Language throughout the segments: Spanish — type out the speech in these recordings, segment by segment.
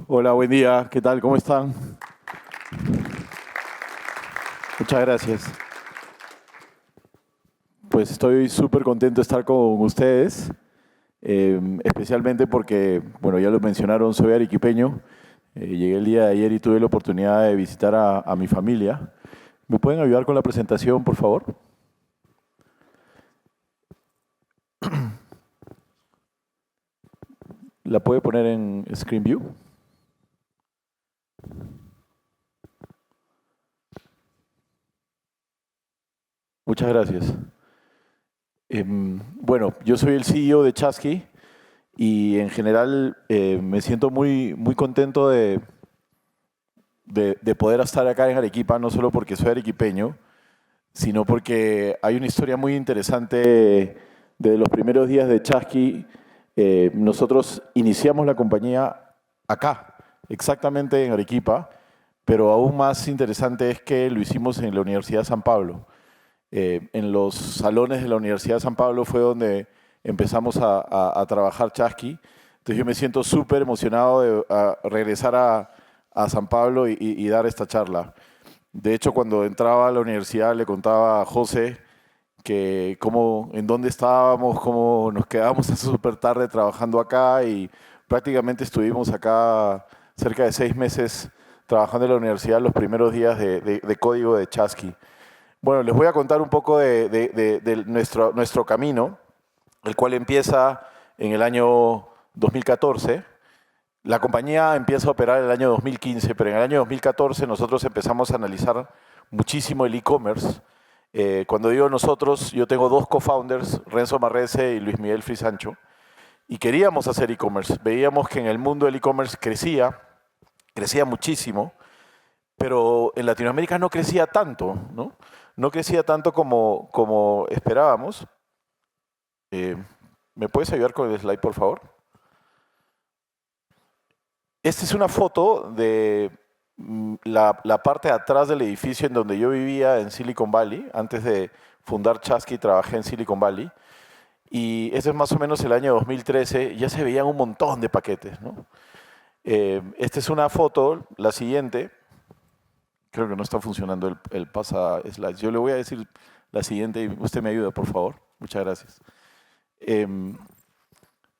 Hola, buen día. ¿Qué tal? ¿Cómo están? Muchas gracias. Pues estoy súper contento de estar con ustedes, especialmente porque, bueno, ya lo mencionaron, soy arequipeño. Llegué el día de ayer y tuve la oportunidad de visitar a mi familia. ¿Me pueden ayudar con la presentación, por favor? ¿La puede poner en Screen View? Muchas gracias. Bueno, yo soy el CEO de Chasqui y en general me siento muy contento de poder estar acá en Arequipa, no solo porque soy arequipeño, sino porque hay una historia muy interesante de los primeros días de Chasqui. Nosotros iniciamos la compañía acá, exactamente en Arequipa, pero aún más interesante es que lo hicimos en la Universidad de San Pablo. En los salones de la Universidad de San Pablo fue donde empezamos a trabajar Chasqui. Entonces yo me siento súper emocionado de regresar a San Pablo y dar esta charla. De hecho, cuando entraba a la universidad le contaba a José que en dónde estábamos, cómo nos quedábamos hasta súper tarde trabajando acá y prácticamente estuvimos acá cerca de 6 meses trabajando en la universidad los primeros días de código de Chasqui. Bueno, les voy a contar un poco de nuestro camino, el cual empieza en el año 2014. La compañía empieza a operar en el año 2015, pero en el año 2014 nosotros empezamos a analizar muchísimo el e-commerce. Cuando digo nosotros, yo tengo dos co-founders, Renzo Marrese y Luis Miguel Frisancho, y queríamos hacer e-commerce. Veíamos que en el mundo del e-commerce crecía muchísimo, pero en Latinoamérica no crecía tanto, ¿no? No crecía tanto como esperábamos. Eh, ¿Me puedes ayudar con el slide, por favor? Esta es una foto de la parte de atrás del edificio en donde yo vivía en Silicon Valley. Antes de fundar Chasqui trabajé en Silicon Valley. Y eso es más o menos el año 2013. Ya se veían un montón de paquetes, ¿no? Esta es una foto, la siguiente. Creo que no está funcionando el pasa slides. Yo le voy a decir la siguiente y usted me ayuda, por favor. Muchas gracias.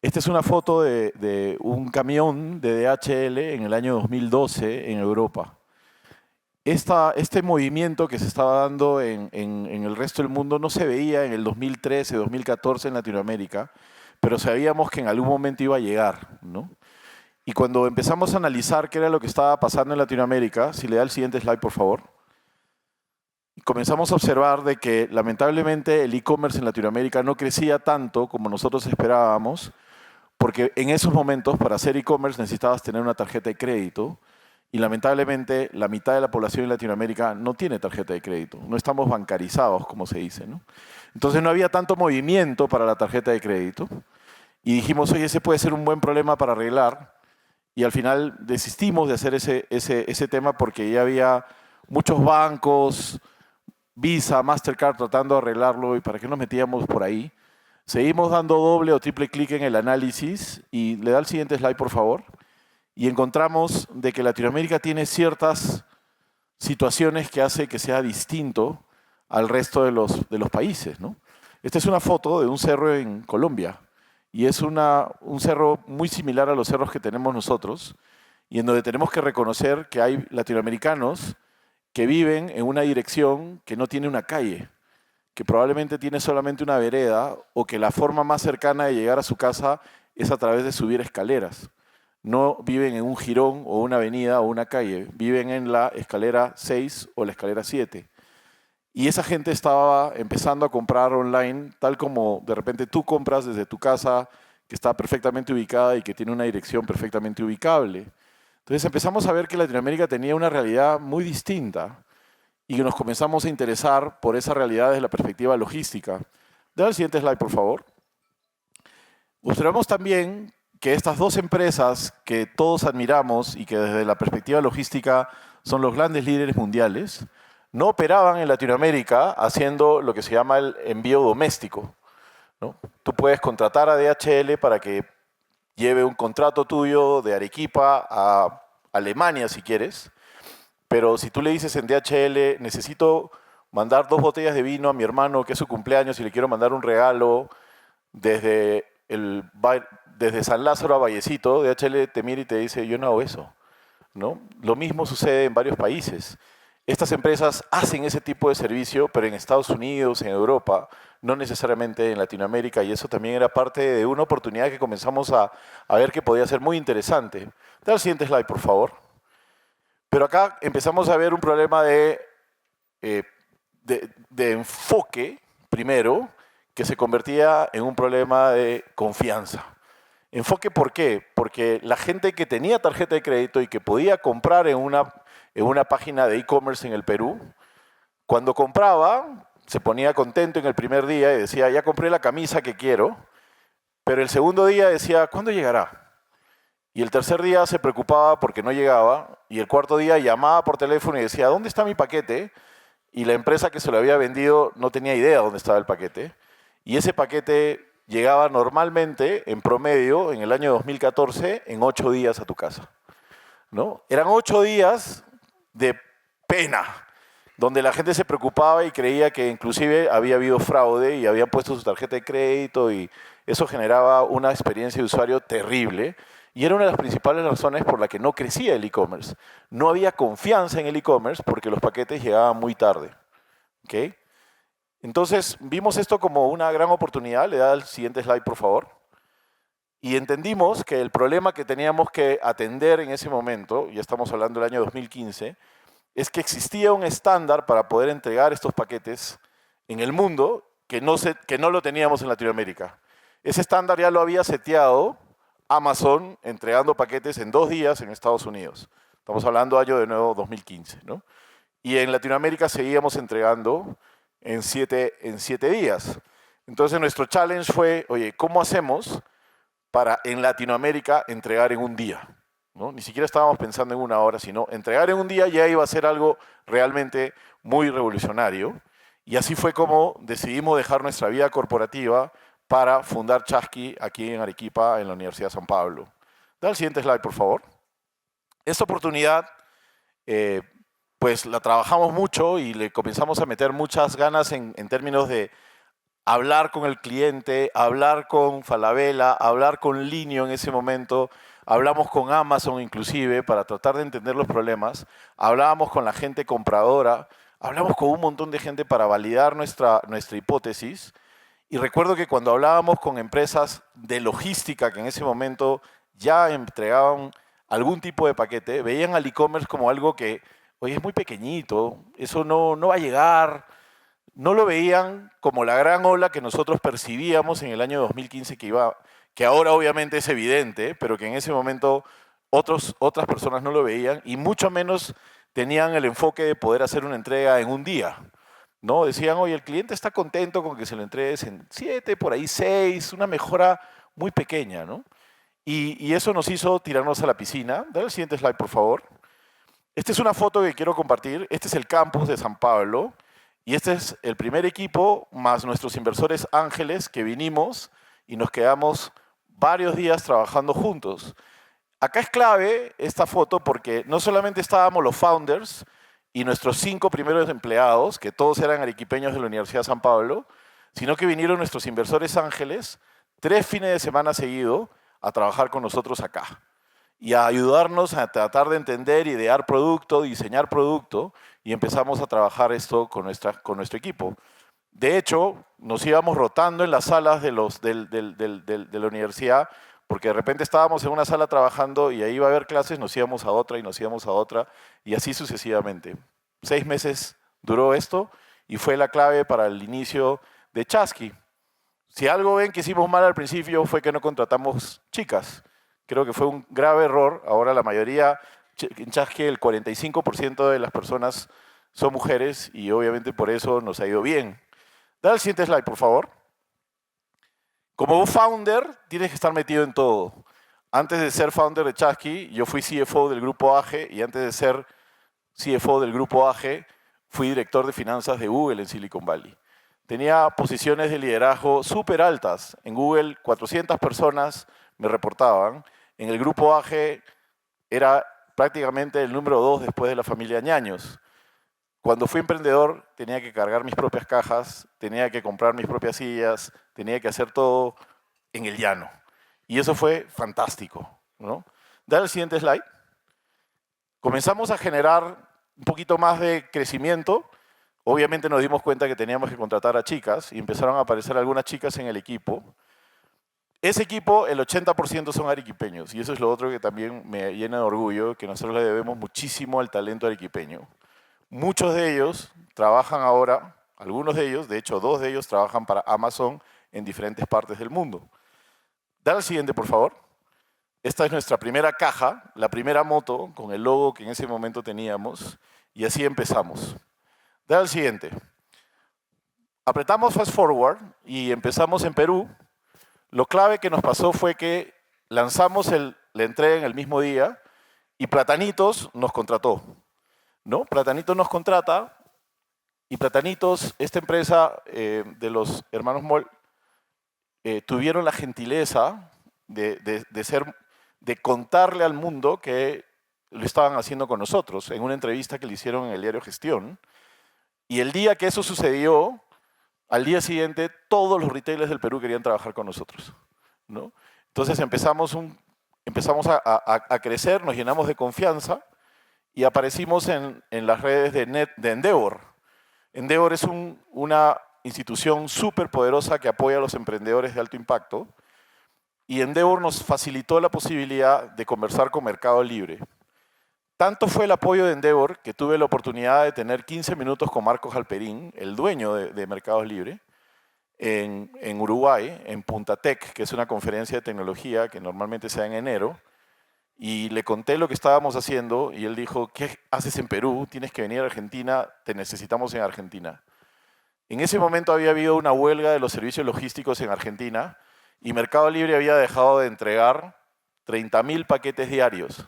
Esta es una foto de un camión de DHL en el año 2012 en Europa. Este movimiento que se estaba dando en el resto del mundo no se veía en el 2013, 2014 en Latinoamérica, pero sabíamos que en algún momento iba a llegar, ¿no? Y cuando empezamos a analizar qué era lo que estaba pasando en Latinoamérica, si le da el siguiente slide, por favor, comenzamos a observar de que lamentablemente el e-commerce en Latinoamérica no crecía tanto como nosotros esperábamos, porque en esos momentos para hacer e-commerce necesitabas tener una tarjeta de crédito y lamentablemente la mitad de la población en Latinoamérica no tiene tarjeta de crédito. No estamos bancarizados, como se dice, ¿no? Entonces no había tanto movimiento para la tarjeta de crédito y dijimos, oye, ese puede ser un buen problema para arreglar. Y al final desistimos de hacer ese tema porque ya había muchos bancos, Visa, Mastercard tratando de arreglarlo y para qué nos metíamos por ahí. Seguimos dando doble o triple clic en el análisis y le da el siguiente slide, por favor. Y encontramos de que Latinoamérica tiene ciertas situaciones que hace que sea distinto al resto de los países, ¿no? Esta es una foto de un cerro en Colombia y es un cerro muy similar a los cerros que tenemos nosotros y en donde tenemos que reconocer que hay latinoamericanos que viven en una dirección que no tiene una calle, que probablemente tiene solamente una vereda o que la forma más cercana de llegar a su casa es a través de subir escaleras. No viven en un jirón o una avenida o una calle, viven en la escalera 6 o la escalera 7. Y esa gente estaba empezando a comprar online, tal como de repente tú compras desde tu casa, que está perfectamente ubicada y que tiene una dirección perfectamente ubicable. Entonces empezamos a ver que Latinoamérica tenía una realidad muy distinta y que nos comenzamos a interesar por esa realidad desde la perspectiva logística. Dale el siguiente slide, por favor. Observamos también que estas dos empresas que todos admiramos y que desde la perspectiva logística son los grandes líderes mundiales, no operaban en Latinoamérica haciendo lo que se llama el envío doméstico, ¿no? Tú puedes contratar a DHL para que lleve un contrato tuyo de Arequipa a Alemania, si quieres, pero si tú le dices en DHL, necesito mandar 2 botellas de vino a mi hermano que es su cumpleaños y le quiero mandar un regalo desde, desde San Lázaro a Vallecito, DHL te mira y te dice, yo no hago eso, ¿no? Lo mismo sucede en varios países. Estas empresas hacen ese tipo de servicio, pero en Estados Unidos, en Europa, no necesariamente en Latinoamérica, y eso también era parte de una oportunidad que comenzamos a ver que podía ser muy interesante. Da el siguiente slide, por favor. Pero acá empezamos a ver un problema eh, de enfoque, primero, que se convertía en un problema de confianza. Enfoque, ¿por qué? Porque la gente que tenía tarjeta de crédito y que podía comprar en una página de e-commerce en el Perú, cuando compraba, se ponía contento en el primer día y decía, ya compré la camisa que quiero, pero el segundo día decía, ¿cuándo llegará? Y el tercer día se preocupaba porque no llegaba, y el cuarto día llamaba por teléfono y decía, ¿dónde está mi paquete? Y la empresa que se lo había vendido no tenía idea dónde estaba el paquete, y ese paquete llegaba normalmente, en promedio, en el año 2014, en 8 días a tu casa, ¿no? Eran 8 días de pena, donde la gente se preocupaba y creía que inclusive había habido fraude y habían puesto su tarjeta de crédito y eso generaba una experiencia de usuario terrible y era una de las principales razones por la que no crecía el e-commerce. No había confianza en el e-commerce porque los paquetes llegaban muy tarde. ¿Okay? Entonces vimos esto como una gran oportunidad. Le da el siguiente slide, por favor. Y entendimos que el problema que teníamos que atender en ese momento, ya estamos hablando del año 2015, es que existía un estándar para poder entregar estos paquetes en el mundo que no lo teníamos en Latinoamérica. Ese estándar ya lo había seteado Amazon entregando paquetes en 2 días en Estados Unidos. Estamos hablando año de nuevo 2015, ¿no? Y en Latinoamérica seguíamos entregando en 7 días. Entonces nuestro challenge fue, oye, ¿cómo hacemos para en Latinoamérica entregar en un día? ¿No? Ni siquiera estábamos pensando en 1 hora, sino entregar en un día ya iba a ser algo realmente muy revolucionario. Y así fue como decidimos dejar nuestra vida corporativa para fundar Chasqui aquí en Arequipa, en la Universidad de San Pablo. Da el siguiente slide, por favor. Esta oportunidad, pues la trabajamos mucho y le comenzamos a meter muchas ganas en términos de hablar con el cliente, hablar con Falabella, hablar con Linio en ese momento, hablamos con Amazon inclusive para tratar de entender los problemas, hablábamos con la gente compradora, hablamos con un montón de gente para validar nuestra hipótesis. Y recuerdo que cuando hablábamos con empresas de logística que en ese momento ya entregaban algún tipo de paquete, veían al e-commerce como algo que, oye, es muy pequeñito, eso no va a llegar. No lo veían como la gran ola que nosotros percibíamos en el año 2015 que ahora obviamente es evidente, pero que en ese momento otras personas no lo veían y mucho menos tenían el enfoque de poder hacer una entrega en un día. ¿No? Decían, oye, el cliente está contento con que se lo entregues en 7, por ahí 6, una mejora muy pequeña, ¿no? Y eso nos hizo tirarnos a la piscina. Dale el siguiente slide, por favor. Esta es una foto que quiero compartir. Este es el campus de San Pablo. Y este es el primer equipo, más nuestros inversores ángeles que vinimos y nos quedamos varios días trabajando juntos. Acá es clave esta foto porque no solamente estábamos los founders y nuestros 5 primeros empleados, que todos eran arequipeños de la Universidad de San Pablo, sino que vinieron nuestros inversores ángeles 3 fines de semana seguidos a trabajar con nosotros acá y a ayudarnos a tratar de entender, idear producto, diseñar producto, y empezamos a trabajar esto con nuestro equipo. De hecho, nos íbamos rotando en las salas de la universidad, porque de repente estábamos en una sala trabajando y ahí iba a haber clases, nos íbamos a otra y nos íbamos a otra, y así sucesivamente. 6 meses duró esto y fue la clave para el inicio de Chasqui. Si algo ven que hicimos mal al principio fue que no contratamos chicas. Creo que fue un grave error. Ahora la mayoría, en Chasqui el 45% de las personas son mujeres y obviamente por eso nos ha ido bien. Dale el siguiente slide, por favor. Como founder, tienes que estar metido en todo. Antes de ser founder de Chasqui, yo fui CFO del grupo AGE y antes de ser CFO del grupo AGE, fui director de finanzas de Google en Silicon Valley. Tenía posiciones de liderazgo súper altas. En Google, 400 personas me reportaban. En el grupo AGE era prácticamente el número 2 después de la familia Ñaños. Cuando fui emprendedor tenía que cargar mis propias cajas, tenía que comprar mis propias sillas, tenía que hacer todo en el llano. Y eso fue fantástico, ¿no? Dale el siguiente slide. Comenzamos a generar un poquito más de crecimiento. Obviamente nos dimos cuenta que teníamos que contratar a chicas y empezaron a aparecer algunas chicas en el equipo. Ese equipo, el 80% son arequipeños y eso es lo otro que también me llena de orgullo, que nosotros le debemos muchísimo al talento arequipeño. Muchos de ellos trabajan ahora, algunos de ellos, de hecho 2 de ellos trabajan para Amazon en diferentes partes del mundo. Dale al siguiente, por favor. Esta es nuestra primera caja, la primera moto con el logo que en ese momento teníamos y así empezamos. Dale al siguiente. Apretamos Fast Forward y empezamos en Perú. Lo clave que nos pasó fue que lanzamos la entrega en el mismo día y Platanitos nos contrató, ¿no? Platanitos nos contrata y Platanitos, esta empresa de los hermanos Moll, tuvieron la gentileza de contarle al mundo que lo estaban haciendo con nosotros en una entrevista que le hicieron en el diario Gestión. Y el día que eso sucedió, al día siguiente, todos los retailers del Perú querían trabajar con nosotros, ¿no? Entonces empezamos a crecer, nos llenamos de confianza y aparecimos en las redes de Endeavor. Endeavor es una institución súper poderosa que apoya a los emprendedores de alto impacto y Endeavor nos facilitó la posibilidad de conversar con Mercado Libre. Tanto fue el apoyo de Endeavor que tuve la oportunidad de tener 15 minutos con Marcos Halperín, el dueño de Mercado Libre, en Uruguay, en Punta Tech, que es una conferencia de tecnología que normalmente se da en enero, y le conté lo que estábamos haciendo y él dijo, ¿qué haces en Perú? Tienes que venir a Argentina, te necesitamos en Argentina. En ese momento había habido una huelga de los servicios logísticos en Argentina y Mercado Libre había dejado de entregar 30.000 paquetes diarios.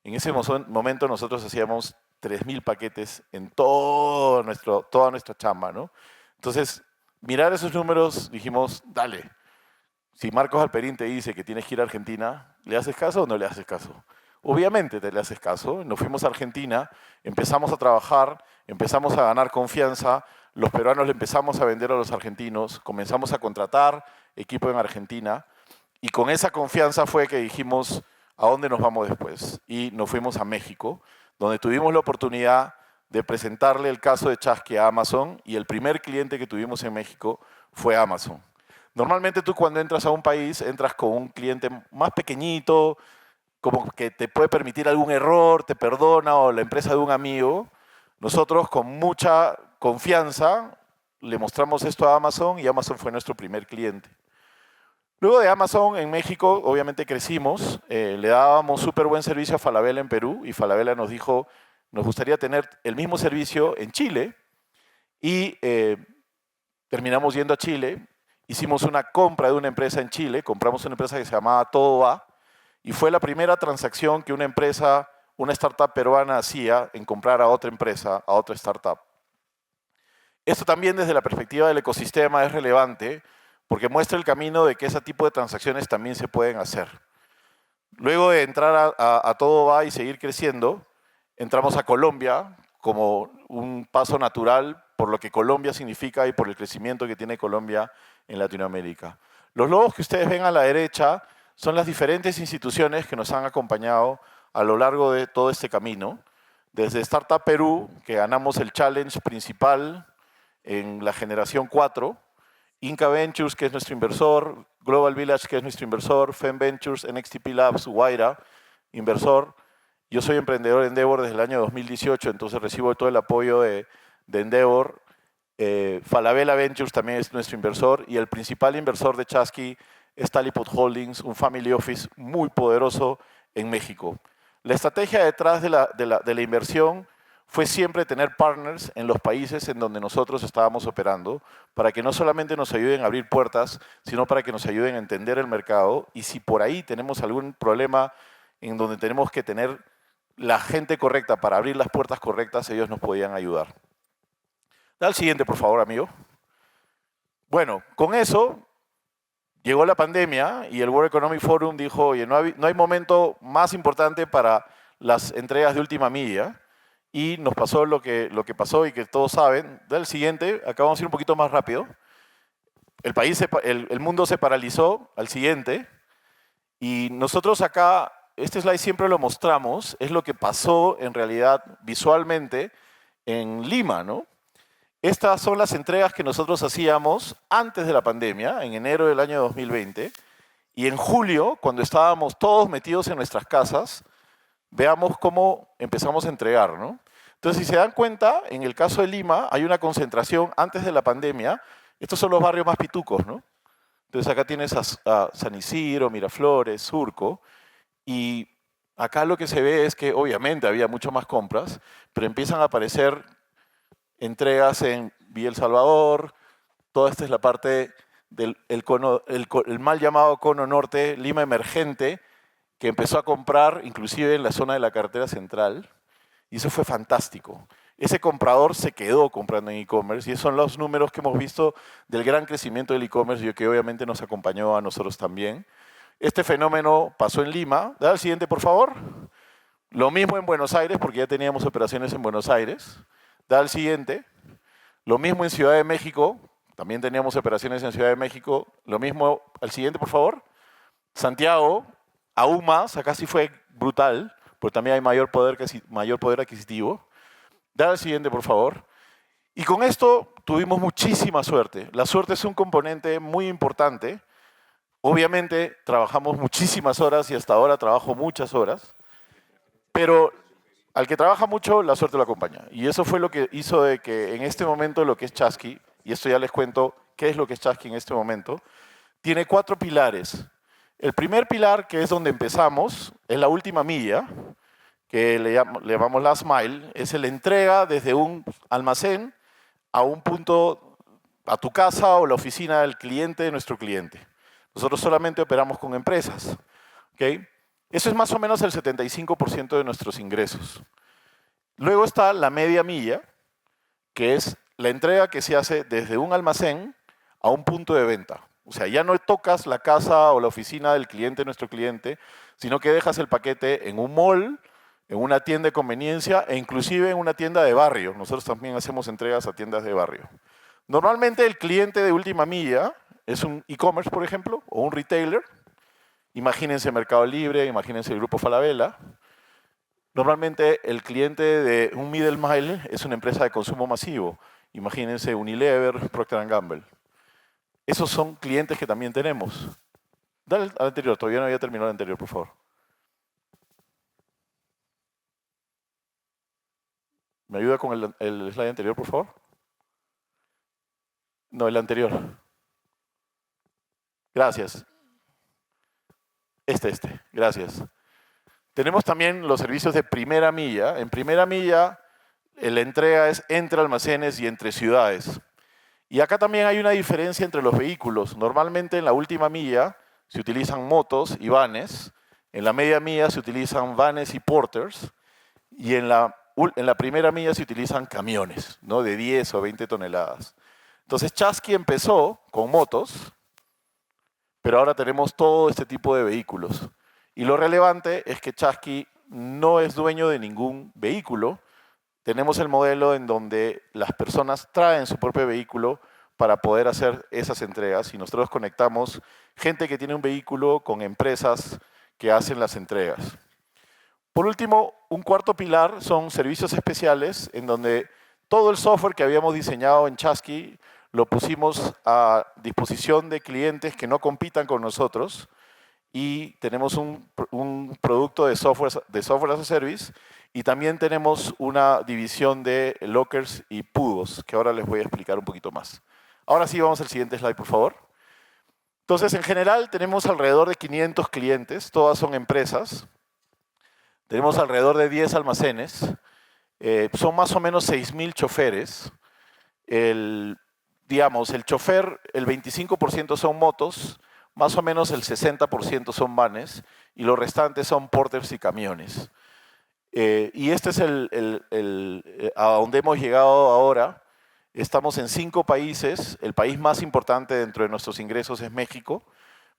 En ese momento nosotros hacíamos 3.000 paquetes en toda nuestra chamba, ¿no? Entonces, mirar esos números, dijimos, dale, si Marcos Halperín te dice que tienes que ir a Argentina, ¿le haces caso o no le haces caso? Obviamente te le haces caso, nos fuimos a Argentina, empezamos a trabajar, empezamos a ganar confianza, los peruanos le empezamos a vender a los argentinos, comenzamos a contratar equipo en Argentina y con esa confianza fue que dijimos, ¿a dónde nos vamos después? Y nos fuimos a México, donde tuvimos la oportunidad de presentarle el caso de Chasqui a Amazon y el primer cliente que tuvimos en México fue Amazon. Normalmente tú cuando entras a un país, entras con un cliente más pequeñito, como que te puede permitir algún error, te perdona, o la empresa de un amigo. Nosotros con mucha confianza le mostramos esto a Amazon y Amazon fue nuestro primer cliente. Luego de Amazon en México, obviamente crecimos, le dábamos súper buen servicio a Falabella en Perú y Falabella nos dijo, nos gustaría tener el mismo servicio en Chile y terminamos yendo a Chile, hicimos una compra de una empresa en Chile, compramos una empresa que se llamaba Todo Va y fue la primera transacción que una empresa, una startup peruana hacía en comprar a otra empresa, a otra startup. Esto también desde la perspectiva del ecosistema es relevante porque muestra el camino de que ese tipo de transacciones también se pueden hacer. Luego de entrar a Todo Va y seguir creciendo, entramos a Colombia como un paso natural por lo que Colombia significa y por el crecimiento que tiene Colombia en Latinoamérica. Los logos que ustedes ven a la derecha son las diferentes instituciones que nos han acompañado a lo largo de todo este camino. Desde Startup Perú, que ganamos el challenge principal en la generación 4, Inca Ventures, que es nuestro inversor, Global Village, que es nuestro inversor, Fem Ventures, NXTP Labs, Guaira, inversor. Yo soy emprendedor de Endeavor desde el año 2018, entonces recibo todo el apoyo de Endeavor. Falabella Ventures también es nuestro inversor y el principal inversor de Chasqui es Talipot Holdings, un family office muy poderoso en México. La estrategia detrás de la inversión fue siempre tener partners en los países en donde nosotros estábamos operando para que no solamente nos ayuden a abrir puertas, sino para que nos ayuden a entender el mercado y si por ahí tenemos algún problema en donde tenemos que tener la gente correcta para abrir las puertas correctas, ellos nos podían ayudar. Da el siguiente, por favor, amigo. Bueno, con eso Llegó la pandemia y el World Economic Forum dijo, oye, no hay momento más importante para las entregas de última milla. Y nos pasó lo que pasó y que todos saben. Da el siguiente, acá vamos a ir un poquito más rápido. El mundo se paralizó al siguiente. Y nosotros acá, este slide siempre lo mostramos, es lo que pasó en realidad visualmente en Lima, ¿no? Estas son las entregas que nosotros hacíamos antes de la pandemia, en enero del año 2020, y en julio, cuando estábamos todos metidos en nuestras casas, veamos cómo empezamos a entregar, ¿no? Entonces, si se dan cuenta, en el caso de Lima hay una concentración antes de la pandemia. Estos son los barrios más pitucos, ¿no? Entonces acá tienes a San Isidro, Miraflores, Surco, y acá lo que se ve es que obviamente había mucho más compras, pero empiezan a aparecer entregas en Villa El Salvador. Toda esta es la parte del el mal llamado cono norte, Lima emergente, que empezó a comprar inclusive en la zona de la carretera central, y eso fue fantástico. Ese comprador se quedó comprando en e-commerce y esos son los números que hemos visto del gran crecimiento del e-commerce y que obviamente nos acompañó a nosotros también. Este fenómeno pasó en Lima. Da el siguiente, por favor. Lo mismo en Buenos Aires, porque ya teníamos operaciones en Buenos Aires. Da el siguiente. Lo mismo en Ciudad de México. También teníamos operaciones en Ciudad de México. Lo mismo, al siguiente, por favor. Santiago, aún más. Acá sí fue brutal, porque también hay mayor poder adquisitivo. Da el siguiente, por favor. Y con esto tuvimos muchísima suerte. La suerte es un componente muy importante. Obviamente trabajamos muchísimas horas y hasta ahora trabajo muchas horas, pero al que trabaja mucho, la suerte lo acompaña. Y eso fue lo que hizo de que en este momento lo que es Chasqui, y esto ya les cuento qué es lo que es Chasqui en este momento, tiene 4 pilares. El primer pilar, que es donde empezamos, es la última milla, que le llamamos last mile, es la entrega desde un almacén a un punto, a tu casa o la oficina del cliente de nuestro cliente. Nosotros solamente operamos con empresas. ¿Okay? Eso es más o menos el 75% de nuestros ingresos. Luego está la media milla, que es la entrega que se hace desde un almacén a un punto de venta. O sea, ya no tocas la casa o la oficina del cliente, nuestro cliente, sino que dejas el paquete en un mall, en una tienda de conveniencia e inclusive en una tienda de barrio. Nosotros también hacemos entregas a tiendas de barrio. Normalmente el cliente de última milla es un e-commerce, por ejemplo, o un retailer. Imagínense Mercado Libre, imagínense el Grupo Falabella. Normalmente el cliente de un middle mile es una empresa de consumo masivo. Imagínense Unilever, Procter & Gamble. Esos son clientes que también tenemos. Dale al anterior, todavía no había terminado el anterior, por favor. ¿Me ayuda con el slide anterior, por favor? No, el anterior. Gracias. Gracias. Tenemos también los servicios de primera milla. En primera milla, la entrega es entre almacenes y entre ciudades. Y acá también hay una diferencia entre los vehículos. Normalmente en la última milla se utilizan motos y vanes. En la media milla se utilizan vanes y porters. Y en la primera milla se utilizan camiones, ¿no? De 10 o 20 toneladas. Entonces Chasqui empezó con motos, pero ahora tenemos todo este tipo de vehículos. Y lo relevante es que Chasqui no es dueño de ningún vehículo. Tenemos el modelo en donde las personas traen su propio vehículo para poder hacer esas entregas y nosotros conectamos gente que tiene un vehículo con empresas que hacen las entregas. Por último, un cuarto pilar son servicios especiales en donde todo el software que habíamos diseñado en Chasqui lo pusimos a disposición de clientes que no compitan con nosotros y tenemos un producto de software as a service y también tenemos una división de lockers y pudos que ahora les voy a explicar un poquito más. Ahora sí, vamos al siguiente slide, por favor. Entonces, en general, tenemos alrededor de 500 clientes, todas son empresas. Tenemos alrededor de 10 almacenes. Son más o menos 6.000 choferes. El chofer, el 25% son motos, más o menos el 60% son vanes y los restantes son porters y camiones. Y este es a donde hemos llegado ahora. Estamos en 5 países. El país más importante dentro de nuestros ingresos es México.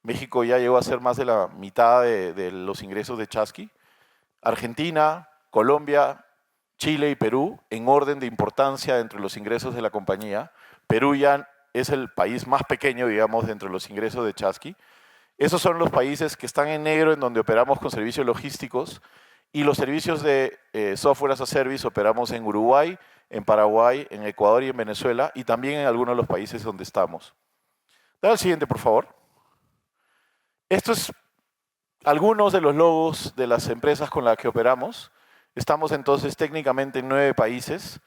México ya llegó a ser más de la mitad de los ingresos de Chasqui. Argentina, Colombia, Chile y Perú, en orden de importancia entre los ingresos de la compañía. Perú ya es el país más pequeño, digamos, de entre los ingresos de Chasqui. Esos son los países que están en negro, en donde operamos con servicios logísticos, y los servicios de software as a service operamos en Uruguay, en Paraguay, en Ecuador y en Venezuela, y también en algunos de los países donde estamos. Dale al siguiente, por favor. Estos es algunos de los logos de las empresas con las que operamos. Estamos entonces técnicamente en 9 países,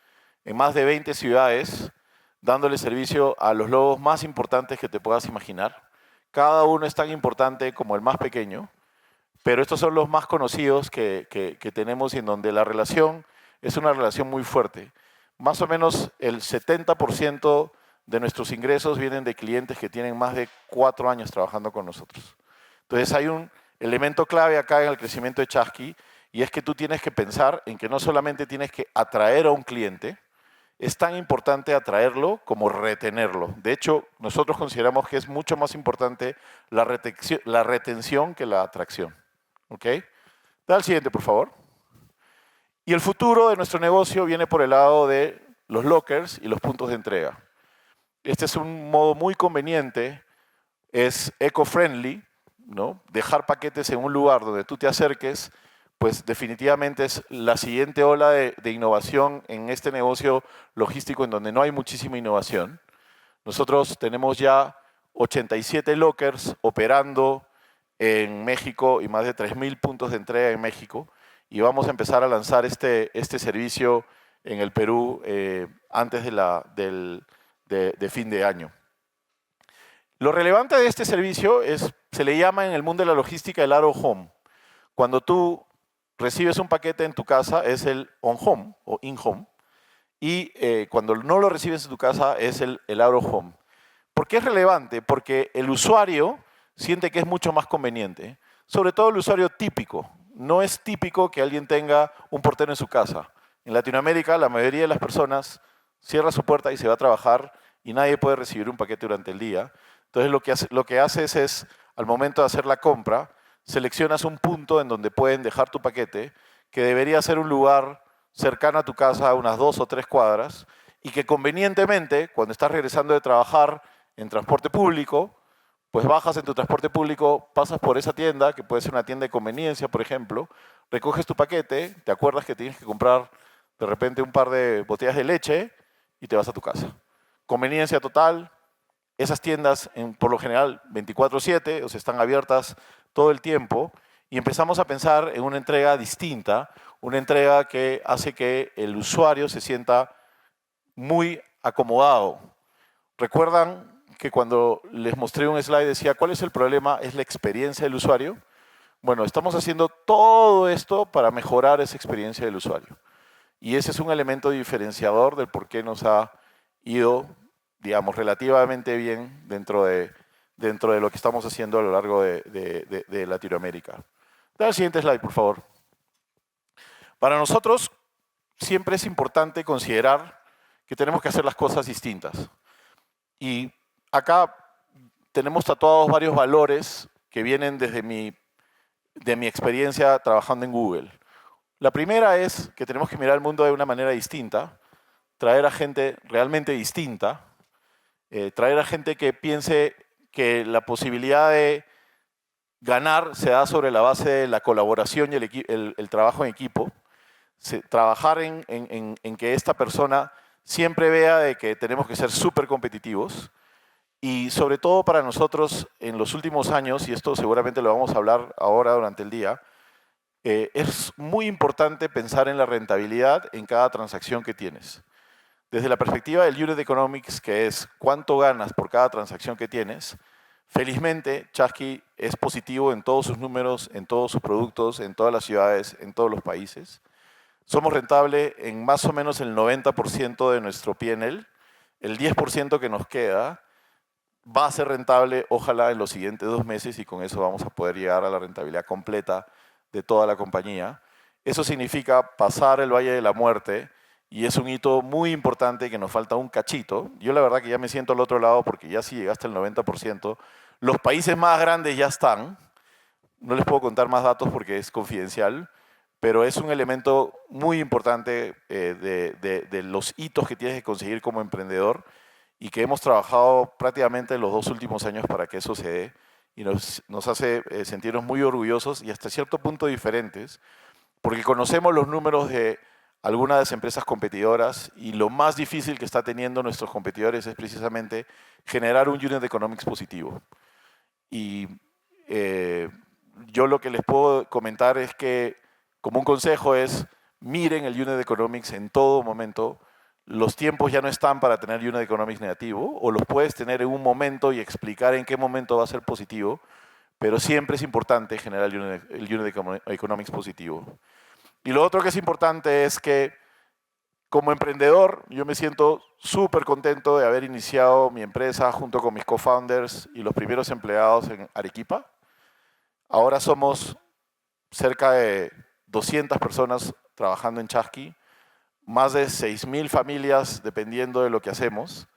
en más de 20 ciudades, dándole servicio a los logos más importantes que te puedas imaginar. Cada uno es tan importante como el más pequeño, pero estos son los más conocidos que tenemos y en donde la relación es una relación muy fuerte. Más o menos el 70% de nuestros ingresos vienen de clientes que tienen más de 4 años trabajando con nosotros. Entonces hay un elemento clave acá en el crecimiento de Chasqui, y es que tú tienes que pensar en que no solamente tienes que atraer a un cliente, es tan importante atraerlo como retenerlo. De hecho, nosotros consideramos que es mucho más importante la retención que la atracción. ¿Ok? Da al siguiente, por favor. Y el futuro de nuestro negocio viene por el lado de los lockers y los puntos de entrega. Este es un modo muy conveniente, es eco-friendly, ¿no? Dejar paquetes en un lugar donde tú te acerques, pues definitivamente es la siguiente ola de innovación en este negocio logístico en donde no hay muchísima innovación. Nosotros tenemos ya 87 lockers operando en México y más de 3.000 puntos de entrega en México, y vamos a empezar a lanzar este servicio en el Perú antes de fin de año. Lo relevante de este servicio se le llama en el mundo de la logística el Aro Home. Cuando tú recibes un paquete en tu casa es el on-home o in-home, y cuando no lo recibes en tu casa es el Aro Home. ¿Por qué es relevante? Porque el usuario siente que es mucho más conveniente, sobre todo el usuario típico. No es típico que alguien tenga un portero en su casa. En Latinoamérica la mayoría de las personas cierra su puerta y se va a trabajar y nadie puede recibir un paquete durante el día. Entonces lo que haces es, al momento de hacer la compra, seleccionas un punto en donde pueden dejar tu paquete, que debería ser un lugar cercano a tu casa, a unas 2 o 3 cuadras, y que convenientemente, cuando estás regresando de trabajar en transporte público, pues bajas en tu transporte público, pasas por esa tienda, que puede ser una tienda de conveniencia, por ejemplo, recoges tu paquete, te acuerdas que tienes que comprar de repente un par de botellas de leche y te vas a tu casa. Conveniencia total. Esas tiendas, por lo general, 24/7, o sea, están abiertas todo el tiempo, y empezamos a pensar en una entrega distinta, una entrega que hace que el usuario se sienta muy acomodado. ¿Recuerdan que cuando les mostré un slide decía cuál es el problema? Es la experiencia del usuario. Bueno, estamos haciendo todo esto para mejorar esa experiencia del usuario. Y ese es un elemento diferenciador del por qué nos ha ido, digamos, relativamente bien dentro de lo que estamos haciendo a lo largo de Latinoamérica. Dale al siguiente slide, por favor. Para nosotros siempre es importante considerar que tenemos que hacer las cosas distintas. Y acá tenemos tatuados varios valores que vienen de mi experiencia trabajando en Google. La primera es que tenemos que mirar el mundo de una manera distinta, traer a gente realmente distinta, traer a gente que piense que la posibilidad de ganar se da sobre la base de la colaboración y el trabajo en equipo. Trabajar en que esta persona siempre vea de que tenemos que ser súper competitivos, y sobre todo para nosotros en los últimos años, y esto seguramente lo vamos a hablar ahora durante el día, es muy importante pensar en la rentabilidad en cada transacción que tienes. Desde la perspectiva del Unit Economics, que es cuánto ganas por cada transacción que tienes, felizmente Chasqui es positivo en todos sus números, en todos sus productos, en todas las ciudades, en todos los países. Somos rentables en más o menos el 90% de nuestro P&L. El 10% que nos queda va a ser rentable, ojalá, en los siguientes 2 meses, y con eso vamos a poder llegar a la rentabilidad completa de toda la compañía. Eso significa pasar el Valle de la Muerte, y es un hito muy importante que nos falta un cachito. Yo la verdad que ya me siento al otro lado, porque ya si llegaste al 90%, Los países más grandes ya están. No les puedo contar más datos porque es confidencial, pero es un elemento muy importante de los hitos que tienes que conseguir como emprendedor y que hemos trabajado prácticamente en los 2 últimos años para que eso se dé y nos hace sentirnos muy orgullosos y hasta cierto punto diferentes, porque conocemos los números de algunas de las empresas competidoras y lo más difícil que está teniendo nuestros competidores es precisamente generar un unit economics positivo. Y yo lo que les puedo comentar es que, como un consejo es, miren el unit economics en todo momento. Los tiempos ya no están para tener unit economics negativo, o los puedes tener en un momento y explicar en qué momento va a ser positivo, pero siempre es importante generar el unit economics positivo. Y lo otro que es importante es que, como emprendedor, yo me siento súper contento de haber iniciado mi empresa junto con mis co-founders y los primeros empleados en Arequipa. Ahora somos cerca de 200 personas trabajando en Chasqui, más de 6.000 familias dependiendo de lo que hacemos,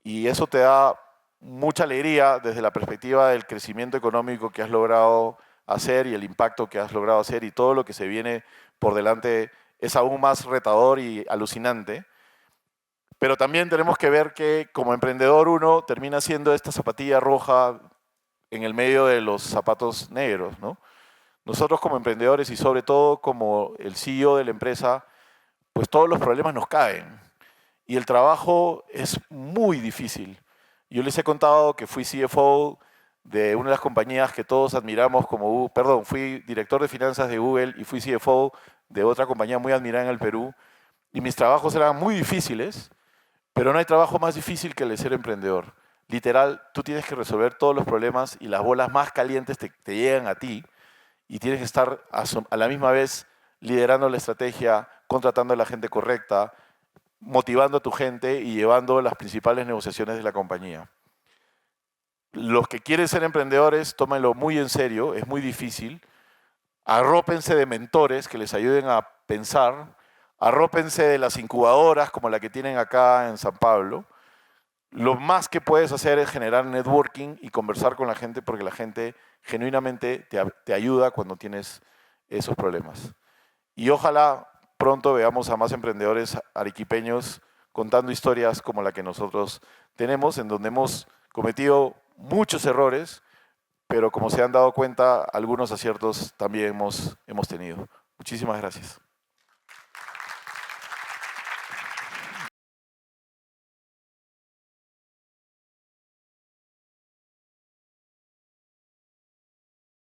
y eso te da mucha alegría desde la perspectiva del crecimiento económico que has logrado hacer y el impacto que has logrado hacer, y todo lo que se viene por delante es aún más retador y alucinante. Pero también tenemos que ver que como emprendedor uno termina siendo esta zapatilla roja en el medio de los zapatos negros, ¿no? Nosotros como emprendedores y sobre todo como el CEO de la empresa, pues todos los problemas nos caen y el trabajo es muy difícil. Yo les he contado que fui CFO de una de las compañías que todos admiramos como, fui director de finanzas de Google y fui CFO de otra compañía muy admirada en el Perú, y mis trabajos eran muy difíciles, pero no hay trabajo más difícil que el de ser emprendedor. Literal, tú tienes que resolver todos los problemas y las bolas más calientes te llegan a ti, y tienes que estar a la misma vez liderando la estrategia, contratando a la gente correcta, motivando a tu gente y llevando las principales negociaciones de la compañía. Los que quieren ser emprendedores, tómenlo muy en serio, es muy difícil. Arrópense de mentores que les ayuden a pensar, arrópense de las incubadoras como la que tienen acá en San Pablo. Lo más que puedes hacer es generar networking y conversar con la gente, porque la gente genuinamente te ayuda cuando tienes esos problemas. Y ojalá pronto veamos a más emprendedores arequipeños contando historias como la que nosotros tenemos, en donde hemos cometido muchos errores, pero como se han dado cuenta, algunos aciertos también hemos tenido. Muchísimas gracias.